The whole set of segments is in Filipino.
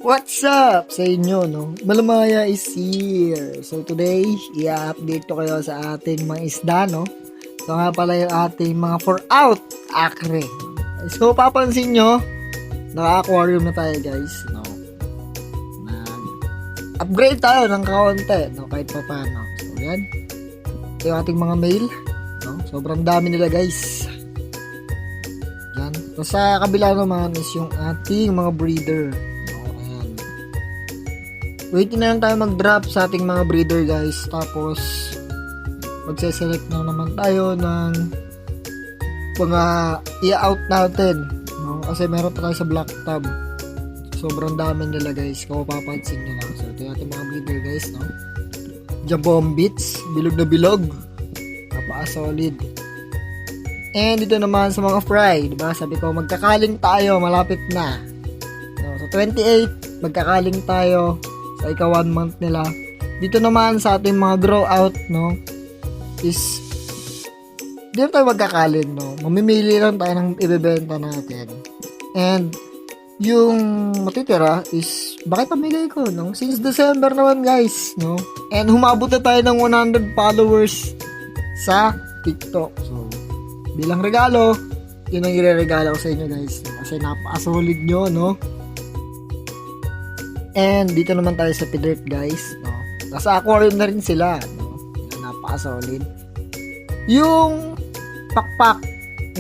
What's up sa inyo, no? Malamaya is here. So today, i-update ko kayo sa ating mga isda, no? Ito nga pala yung ating mga for out acre. So papansin nyo, naka-aquarium na tayo guys, no? Upgrade tayo ng kaunti, no? Kahit pa paano. So yan. Ito yung ating mga male, no? Sobrang dami nila guys. Yan. So sa kabila naman is yung ating mga breeder. Waiting na lang tayo mag-drop sa ating mga breeder guys. Tapos magse-select na naman tayo ng mga i-out natin, no? Kasi meron pa tayo sa black tab. Sobrang dami nila guys. Kung papansin nyo lang. So ito yung ating mga breeder guys, no? Jabombits. Bilog na bilog. Napaka-solid. And dito naman sa mga fry, diba? Sabi ko magkakaling tayo. Malapit na. So 28 magkakaling tayo sa ika 1 month nila. Dito naman sa ating mga grow out, no, is dito tayo magkakalin, no. Mamimili lang tayo ng ibebenta natin. And yung matitira is bakit pamigay ko, no? Since December naman guys, no. And humabot na tayo ng 100 followers sa TikTok. So bilang regalo, yun ang ireregalo ko sa inyo guys, no? Kasi napaka-solid nyo, no. And dito naman tayo sa P-Dirt guys, no. Nasa aquarium na rin sila, no. Napaka-solid. Yung pakpak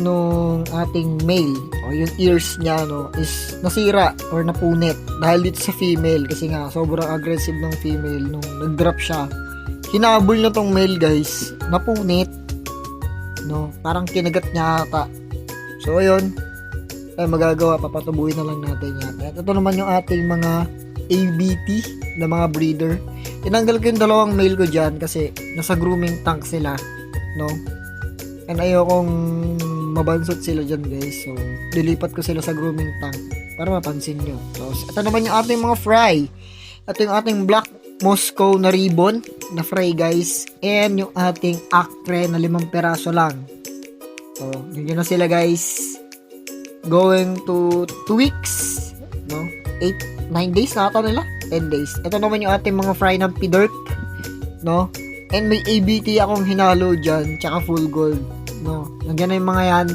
nung ating male, o yung ears niya, no, is nasira or napunit dahil dito sa female kasi nga sobrang aggressive ng female nung nag-drop siya. Hinabol na tong male guys, napunit, no. Parang kinagat niya ata. So ayun, ay magagawa, papatubuhin na lang natin yan. At ito naman yung ating mga ABT na mga breeder. Tinanggal ko yung dalawang male ko dyan kasi nasa grooming tank sila, no? And ayokong mabansot sila dyan guys. So dilipat ko sila sa grooming tank para mapansin nyo. So ito naman yung ating mga fry. Ito yung ating black Moscow na ribbon na fry guys. And yung ating acre na 5 peraso lang. So yun na sila guys. Going to 2 weeks, no? 9 days na ata nila, 10 days. Ito naman yung ating mga fry ng P-Dirt, no? And may ABT akong hinalo dyan, tsaka full gold, no? Nandiyan na yung mga yan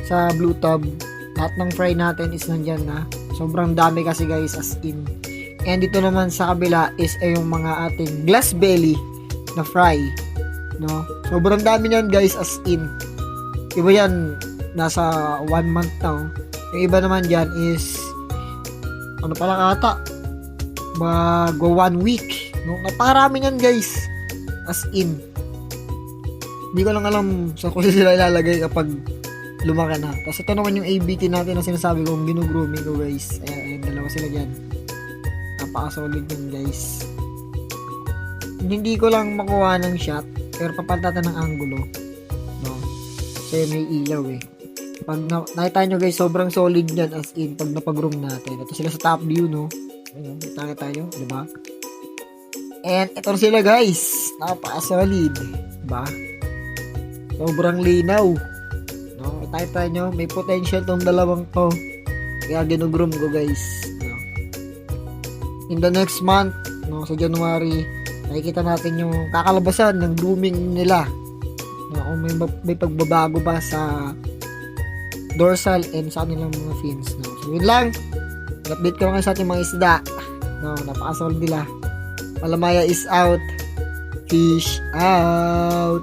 sa blue tub. Lahat ng fry natin is nandyan na. Sobrang dami kasi guys, as in. And dito naman sa kabila is yung mga ating glass belly na fry, no? Sobrang dami yan guys, as in. Iba yan, nasa 1 month now. Yung iba naman dyan is ano pala ata, bago 1 week, no? Napakarami yan guys, as in. Hindi ko lang alam sa kung sila ilalagay kapag lumaki na. Tapos ito naman yung ABT natin na sinasabi kong ginugrooming ko guys. Ayan, dalawa sila dyan. Napaka-solid yun guys. Hindi ko lang makuha ng shot, pero papalitan ng angulo, no? Kasi may ilaw eh. Pag nakita nyo guys, sobrang solid yan, as in, pag napag-room natin. Ito sila sa top view, no? Ayun, kita tayo, diba? And ito sila guys, napaka-solid, diba? Sobrang linaw, no? Kita nyo, may potential tong dalawang to. Kaya ginugroom ko guys, no? In the next month, no, sa January, nakikita natin yung kakalabasan ng grooming nila, no? Kung may pagbabago ba sa dorsal and sa kanilang mga fins, no? So yun lang, update ko lang sa ating mga isda, no? Napaka-solid nila. Malamaya is out, fish out.